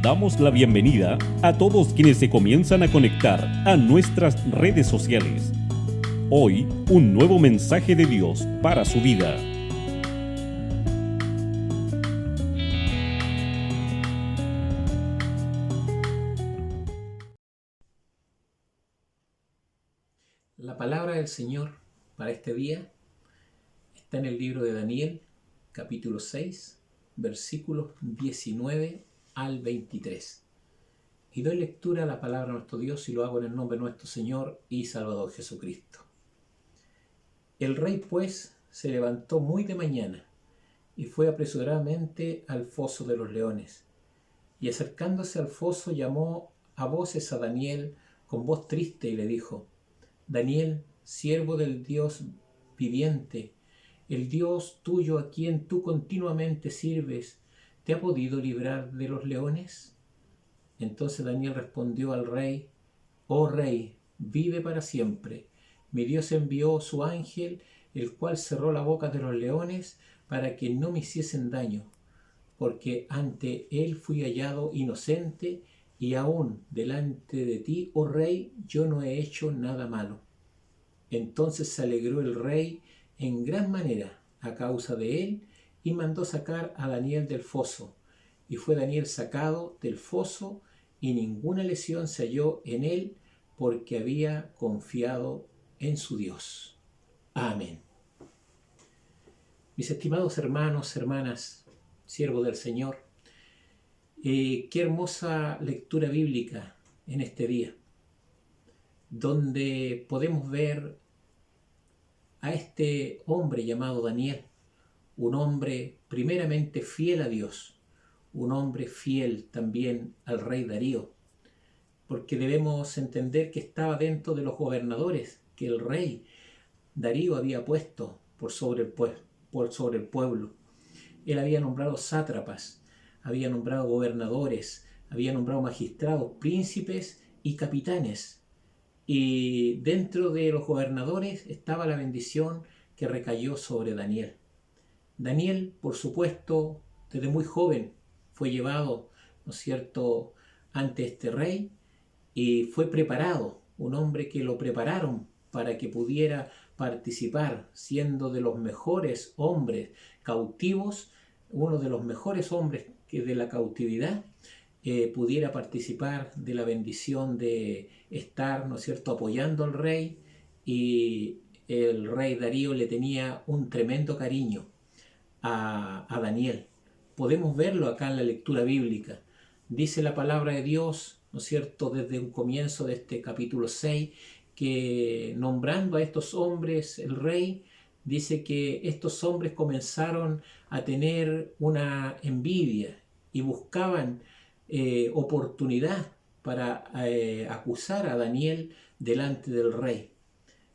Damos la bienvenida a todos quienes se comienzan a conectar a nuestras redes sociales. Hoy, un nuevo mensaje de Dios para su vida. La palabra del Señor para este día está en el libro de Daniel, capítulo 6, versículos 19 al 23. Y doy lectura a la palabra de nuestro Dios y lo hago en el nombre de nuestro Señor y Salvador Jesucristo. El rey, pues, se levantó muy de mañana y fue apresuradamente al foso de los leones. Y acercándose al foso llamó a voces a Daniel con voz triste y le dijo: Daniel, siervo del Dios viviente, el Dios tuyo a quien tú continuamente sirves, ¿te ha podido librar de los leones? Entonces Daniel respondió al rey: Oh rey, vive para siempre. Mi Dios envió su ángel, el cual cerró la boca de los leones para que no me hiciesen daño, porque ante él fui hallado inocente, y aún delante de ti, oh rey, yo no he hecho nada malo. Entonces se alegró el rey en gran manera a causa de él, y mandó sacar a Daniel del foso. Y fue Daniel sacado del foso, y ninguna lesión se halló en él, porque había confiado en su Dios. Amén. Mis estimados hermanos, hermanas, siervos del Señor, qué hermosa lectura bíblica en este día, donde podemos ver a este hombre llamado Daniel, un hombre primeramente fiel a Dios, un hombre fiel también al rey Darío, porque debemos entender que estaba dentro de los gobernadores que el rey Darío había puesto por sobre el pueblo. Él había nombrado sátrapas, había nombrado gobernadores, había nombrado magistrados, príncipes y capitanes. Y dentro de los gobernadores estaba la bendición que recayó sobre Daniel. Daniel, por supuesto, desde muy joven fue llevado, ¿no es cierto?, ante este rey, y fue preparado, un hombre que lo prepararon para que pudiera participar, siendo de los mejores hombres cautivos, uno de los mejores hombres que de la cautividad, pudiera participar de la bendición de estar, ¿no es cierto?, apoyando al rey. Y el rey Darío le tenía un tremendo cariño a Daniel. Podemos verlo acá en la lectura bíblica. Dice la palabra de Dios, ¿no es cierto?, desde un comienzo de este capítulo 6, que nombrando a estos hombres el rey, dice que estos hombres comenzaron a tener una envidia y buscaban oportunidad para acusar a Daniel delante del rey.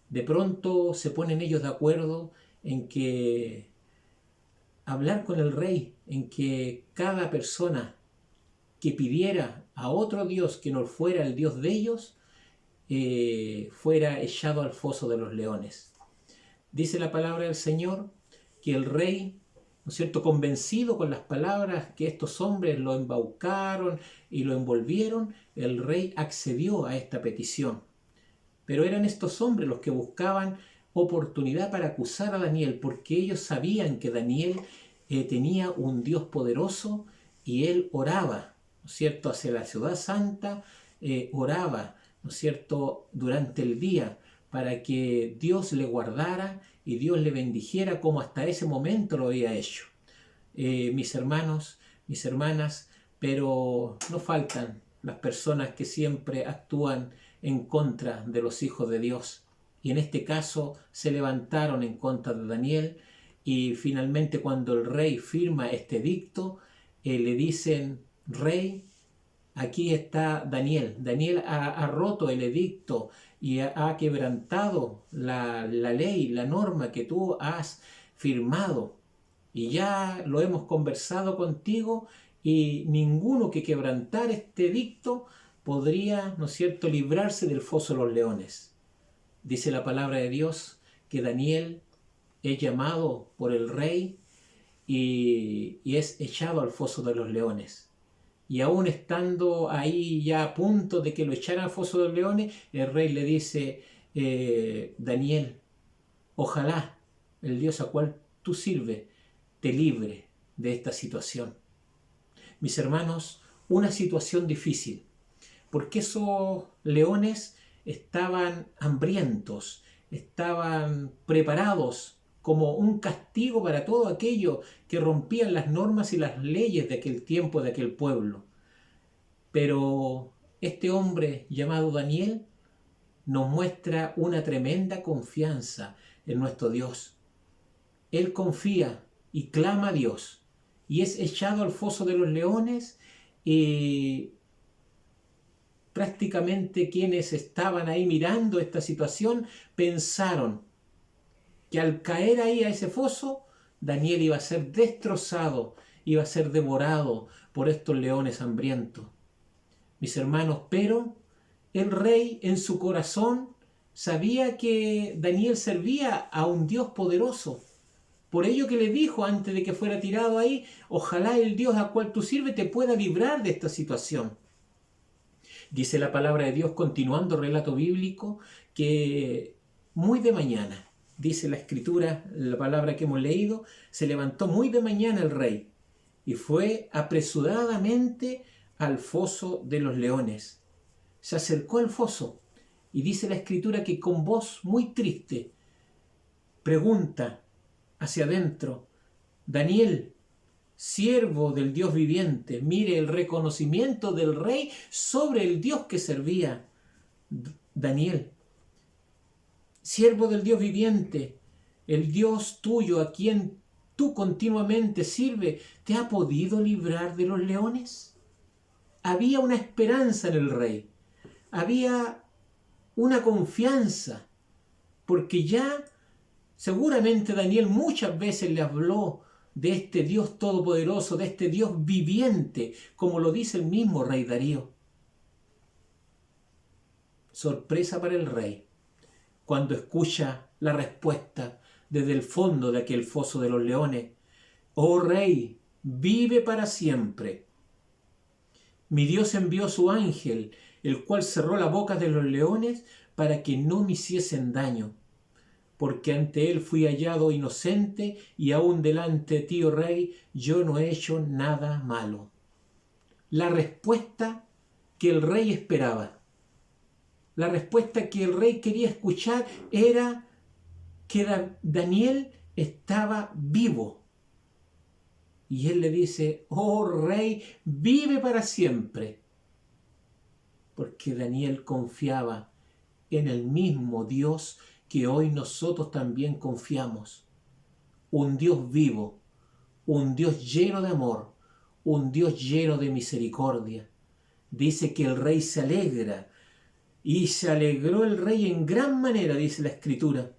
De pronto se ponen ellos de acuerdo en que hablar con el rey, en que cada persona que pidiera a otro Dios que no fuera el Dios de ellos, fuera echado al foso de los leones. Dice la palabra del Señor que el rey, ¿no es cierto?, convencido con las palabras que estos hombres lo embaucaron y lo envolvieron, el rey accedió a esta petición. Pero eran estos hombres los que buscaban oportunidad para acusar a Daniel, porque ellos sabían que Daniel tenía un Dios poderoso y él oraba, ¿no es cierto?, hacia la ciudad santa, oraba, ¿no es cierto?, durante el día, para que Dios le guardara y Dios le bendijera como hasta ese momento lo había hecho. Mis hermanos, mis hermanas, pero no faltan las personas que siempre actúan en contra de los hijos de Dios. Y en este caso se levantaron en contra de Daniel, y finalmente cuando el rey firma este edicto, le dicen: rey, aquí está Daniel. Daniel ha roto el edicto y ha quebrantado la ley, la norma que tú has firmado. Y ya lo hemos conversado contigo, y ninguno que quebrantara este edicto podría, ¿no es cierto?, librarse del foso de los leones. Dice la palabra de Dios que Daniel es llamado por el rey y es echado al foso de los leones. Y aún estando ahí ya a punto de que lo echaran al foso de los leones, el rey le dice, Daniel, ojalá el Dios a cual tú sirves te libre de esta situación. Mis hermanos, una situación difícil, porque esos leones estaban hambrientos, estaban preparados como un castigo para todo aquello que rompían las normas y las leyes de aquel tiempo, de aquel pueblo. Pero este hombre llamado Daniel nos muestra una tremenda confianza en nuestro Dios. Él confía y clama a Dios y es echado al foso de los leones, y prácticamente quienes estaban ahí mirando esta situación pensaron que al caer ahí a ese foso, Daniel iba a ser destrozado, iba a ser devorado por estos leones hambrientos. Mis hermanos, pero el rey en su corazón sabía que Daniel servía a un Dios poderoso. Por ello que le dijo antes de que fuera tirado ahí, ojalá el Dios a cual tú sirves te pueda librar de esta situación. Dice la palabra de Dios, continuando el relato bíblico, que muy de mañana, dice la escritura, la palabra que hemos leído, se levantó muy de mañana el rey y fue apresuradamente al foso de los leones. Se acercó al foso y dice la escritura que con voz muy triste pregunta hacia adentro, Daniel, siervo del Dios viviente, mire el reconocimiento del rey sobre el Dios que servía Daniel. Siervo del Dios viviente, el Dios tuyo a quien tú continuamente sirves, ¿te ha podido librar de los leones? Había una esperanza en el rey, había una confianza, porque ya seguramente Daniel muchas veces le habló de este Dios todopoderoso, de este Dios viviente, como lo dice el mismo rey Darío. Sorpresa para el rey cuando escucha la respuesta desde el fondo de aquel foso de los leones. Oh rey, vive para siempre. Mi Dios envió su ángel, el cual cerró la boca de los leones para que no me hiciesen daño, porque ante él fui hallado inocente y aún delante de ti, oh rey, yo no he hecho nada malo. La respuesta que el rey esperaba, la respuesta que el rey quería escuchar era que Daniel estaba vivo. Y él le dice, oh rey, vive para siempre. Porque Daniel confiaba en el mismo Dios que hoy nosotros también confiamos. Un Dios vivo, un Dios lleno de amor, un Dios lleno de misericordia. Dice que el rey se alegra, y se alegró el rey en gran manera, dice la escritura,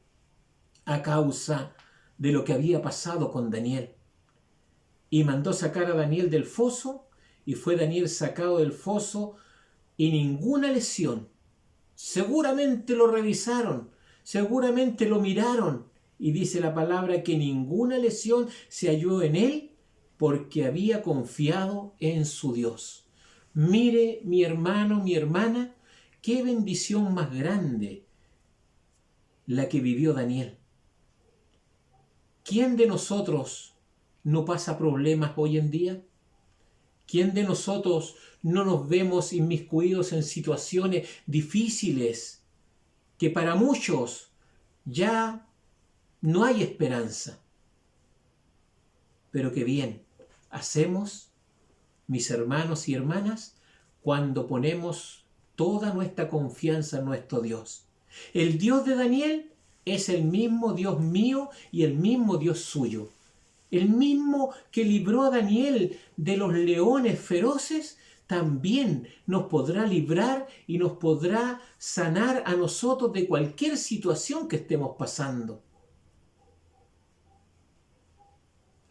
a causa de lo que había pasado con Daniel. Y mandó sacar a Daniel del foso, y fue Daniel sacado del foso, y ninguna lesión. Seguramente lo revisaron, seguramente lo miraron, y dice la palabra que ninguna lesión se halló en él, porque había confiado en su Dios. Mire, mi hermano, mi hermana, qué bendición más grande la que vivió Daniel. ¿Quién de nosotros no pasa problemas hoy en día? ¿Quién de nosotros no nos vemos inmiscuidos en situaciones difíciles que para muchos ya no hay esperanza? Pero qué bien hacemos, mis hermanos y hermanas, cuando ponemos toda nuestra confianza en nuestro Dios. El Dios de Daniel es el mismo Dios mío y el mismo Dios suyo. El mismo que libró a Daniel de los leones feroces, también nos podrá librar y nos podrá sanar a nosotros de cualquier situación que estemos pasando.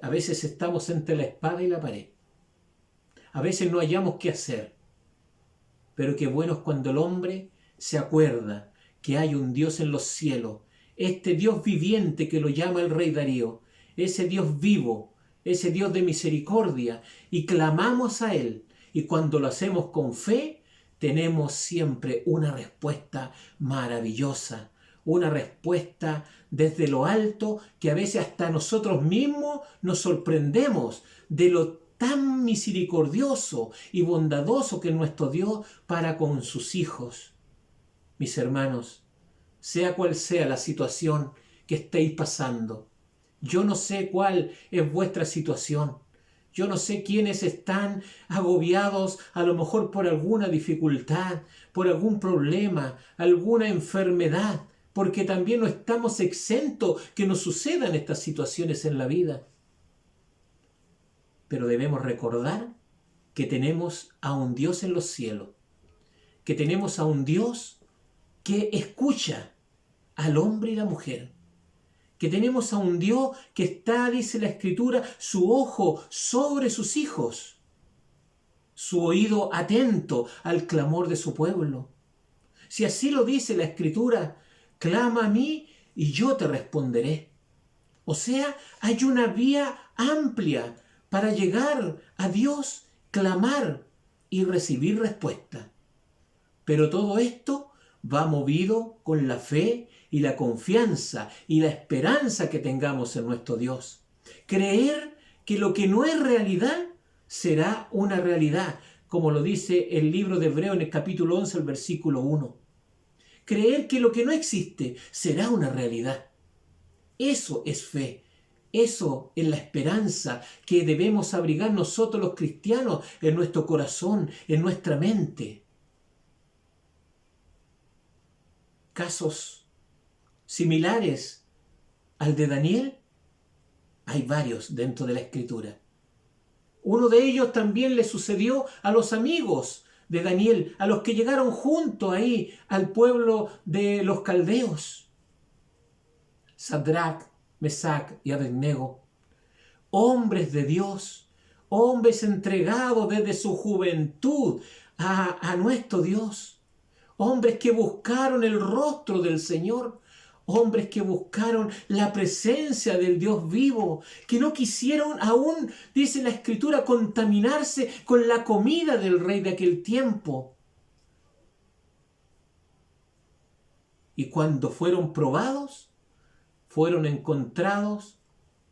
A veces estamos entre la espada y la pared. A veces no hallamos qué hacer. Pero qué bueno es cuando el hombre se acuerda que hay un Dios en los cielos, este Dios viviente que lo llama el rey Darío, ese Dios vivo, ese Dios de misericordia, y clamamos a Él, Y cuando lo hacemos con fe, tenemos siempre una respuesta maravillosa, una respuesta desde lo alto que a veces hasta nosotros mismos nos sorprendemos de lo tan misericordioso y bondadoso que es nuestro Dios para con sus hijos. Mis hermanos, sea cual sea la situación que estéis pasando, yo no sé cuál es vuestra situación. Yo no sé quiénes están agobiados a lo mejor por alguna dificultad, por algún problema, alguna enfermedad, porque también no estamos exentos que nos sucedan estas situaciones en la vida. Pero debemos recordar que tenemos a un Dios en los cielos, que tenemos a un Dios que escucha al hombre y la mujer, que tenemos a un Dios que está, dice la Escritura, su ojo sobre sus hijos, su oído atento al clamor de su pueblo. Si así lo dice la Escritura, clama a mí y yo te responderé. O sea, hay una vía amplia para llegar a Dios, clamar y recibir respuesta. Pero todo esto va movido con la fe y la confianza y la esperanza que tengamos en nuestro Dios. Creer que lo que no es realidad será una realidad, como lo dice el libro de Hebreos en el capítulo 11, el versículo 1. Creer que lo que no existe será una realidad. Eso es fe. Eso es la esperanza que debemos abrigar nosotros los cristianos en nuestro corazón, en nuestra mente. Casos similares al de Daniel hay varios dentro de la Escritura. Uno de ellos también le sucedió a los amigos de Daniel, a los que llegaron junto ahí al pueblo de los caldeos. Sadrac, Mesac y Abednego, hombres de Dios, hombres entregados desde su juventud a nuestro Dios. Hombres que buscaron el rostro del Señor, hombres que buscaron la presencia del Dios vivo, que no quisieron aún, dice la Escritura, contaminarse con la comida del rey de aquel tiempo. Y cuando fueron probados, fueron encontrados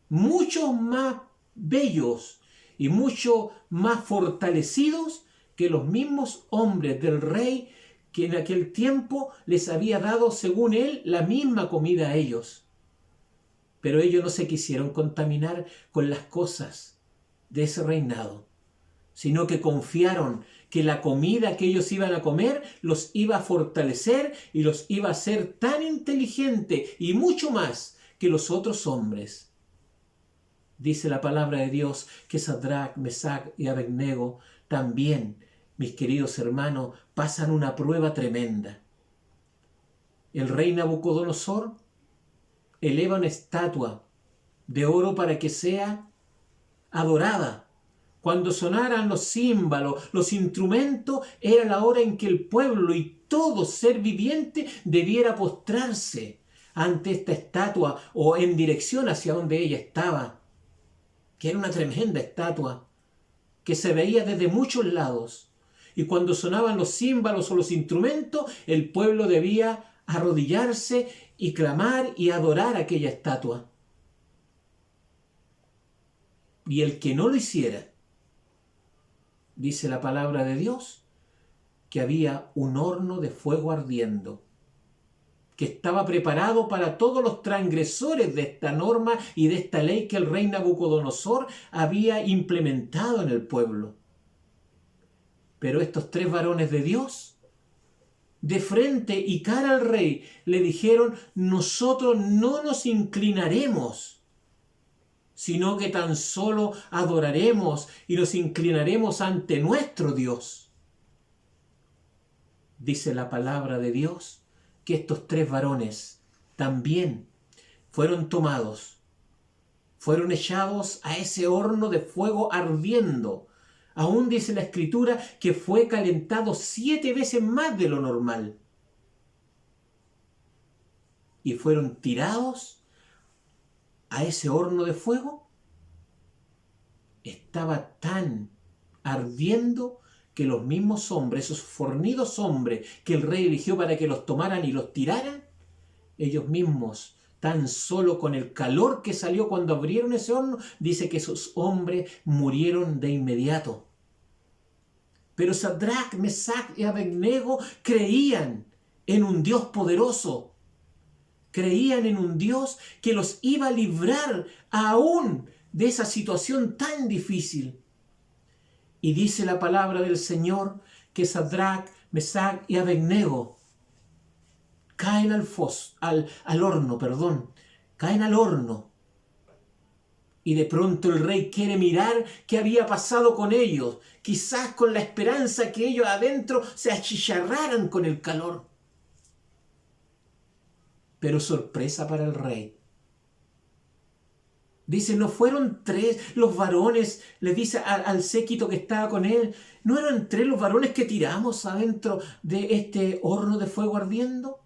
muchos más bellos y mucho más fortalecidos que los mismos hombres del rey que en aquel tiempo les había dado, según él, la misma comida a ellos. Pero ellos no se quisieron contaminar con las cosas de ese reinado, sino que confiaron que la comida que ellos iban a comer los iba a fortalecer y los iba a hacer tan inteligentes y mucho más que los otros hombres. Dice la palabra de Dios que Sadrac, Mesac y Abednego también, mis queridos hermanos, pasan una prueba tremenda. El rey Nabucodonosor eleva una estatua de oro para que sea adorada. Cuando sonaran los címbalos, los instrumentos, era la hora en que el pueblo y todo ser viviente debiera postrarse ante esta estatua o en dirección hacia donde ella estaba, que era una tremenda estatua que se veía desde muchos lados. Y cuando sonaban los címbalos o los instrumentos, el pueblo debía arrodillarse y clamar y adorar aquella estatua. Y el que no lo hiciera, dice la palabra de Dios, que había un horno de fuego ardiendo, que estaba preparado para todos los transgresores de esta norma y de esta ley que el rey Nabucodonosor había implementado en el pueblo. Pero estos tres varones de Dios, de frente y cara al rey, le dijeron: nosotros no nos inclinaremos, sino que tan solo adoraremos y nos inclinaremos ante nuestro Dios. Dice la palabra de Dios que estos tres varones también fueron tomados, fueron echados a ese horno de fuego ardiendo. Aún dice la Escritura que fue calentado 7 veces más de lo normal. Y fueron tirados a ese horno de fuego. Estaba tan ardiendo que los mismos hombres, esos fornidos hombres que el rey eligió para que los tomaran y los tiraran, ellos mismos, tan solo con el calor que salió cuando abrieron ese horno, dice que esos hombres murieron de inmediato. Pero Sadrach, Mesach y Abednego creían en un Dios poderoso. Creían en un Dios que los iba a librar aún de esa situación tan difícil. Y dice la palabra del Señor que Sadrach, Mesach y Abednego caen al horno. Caen al horno. Y de pronto el rey quiere mirar qué había pasado con ellos, quizás con la esperanza que ellos adentro se achicharraran con el calor. Pero sorpresa para el rey. Dice, no fueron 3 los varones, le dice al séquito que estaba con él, ¿no eran 3 los varones que tiramos adentro de este horno de fuego ardiendo?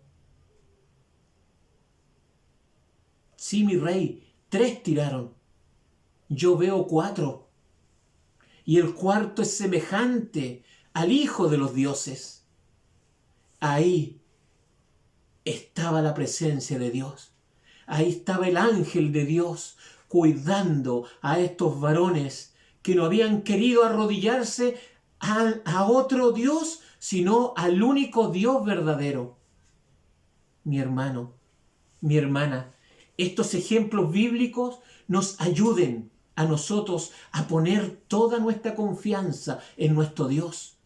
Sí, mi rey, 3 tiraron. Yo veo 4. Y el cuarto es semejante al Hijo de los dioses. Ahí estaba la presencia de Dios. Ahí estaba el ángel de Dios cuidando a estos varones que no habían querido arrodillarse a otro Dios, sino al único Dios verdadero. Mi hermano, mi hermana, estos ejemplos bíblicos nos ayuden a nosotros a poner toda nuestra confianza en nuestro Dios,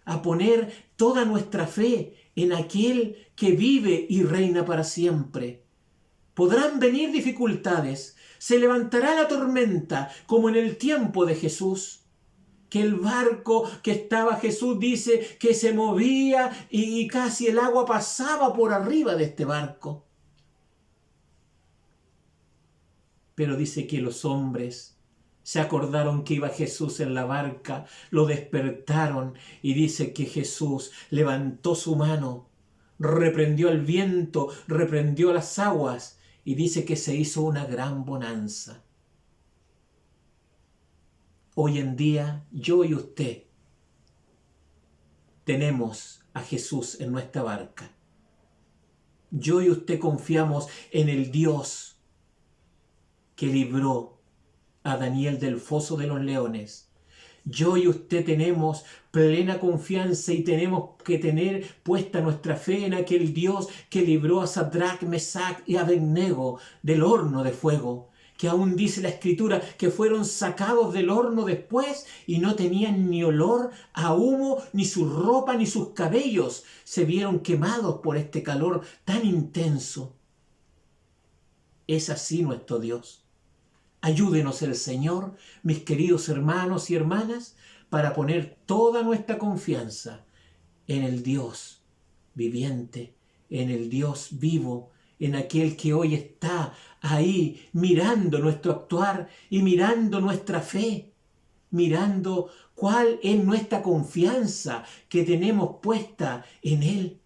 a poner toda nuestra fe en aquel que vive y reina para siempre. Podrán venir dificultades, se levantará la tormenta como en el tiempo de Jesús, que el barco que estaba Jesús dice que se movía y casi el agua pasaba por arriba de este barco. Pero dice que los hombres se acordaron que iba Jesús en la barca, lo despertaron y dice que Jesús levantó su mano, reprendió el viento, reprendió las aguas y dice que se hizo una gran bonanza. Hoy en día, yo y usted tenemos a Jesús en nuestra barca. Yo y usted confiamos en el Dios que libró a Daniel del foso de los leones. Yo y usted tenemos plena confianza y tenemos que tener puesta nuestra fe en aquel Dios que libró a Sadrach, Mesach y Abednego del horno de fuego, que aún dice la Escritura que fueron sacados del horno después y no tenían ni olor a humo, ni su ropa, ni sus cabellos se vieron quemados por este calor tan intenso. Es así nuestro Dios. Ayúdenos el Señor, mis queridos hermanos y hermanas, para poner toda nuestra confianza en el Dios viviente, en el Dios vivo, en aquel que hoy está ahí mirando nuestro actuar y mirando nuestra fe, mirando cuál es nuestra confianza que tenemos puesta en Él.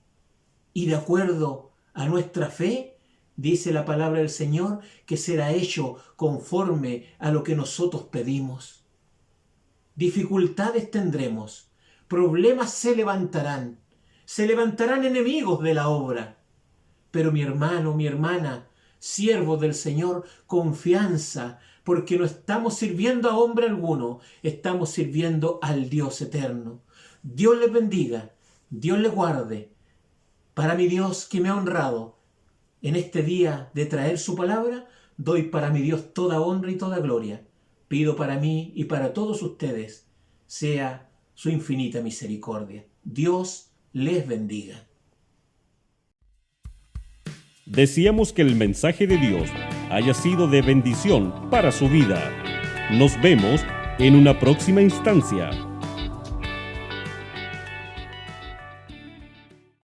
Y de acuerdo a nuestra fe, dice la palabra del Señor que será hecho conforme a lo que nosotros pedimos. Dificultades tendremos, problemas se levantarán enemigos de la obra. Pero mi hermano, mi hermana, siervos del Señor, confianza, porque no estamos sirviendo a hombre alguno, estamos sirviendo al Dios eterno. Dios les bendiga, Dios les guarde. Para mi Dios que me ha honrado en este día de traer su palabra, doy para mi Dios toda honra y toda gloria. Pido para mí y para todos ustedes sea su infinita misericordia. Dios les bendiga. Deseamos que el mensaje de Dios haya sido de bendición para su vida. Nos vemos en una próxima instancia.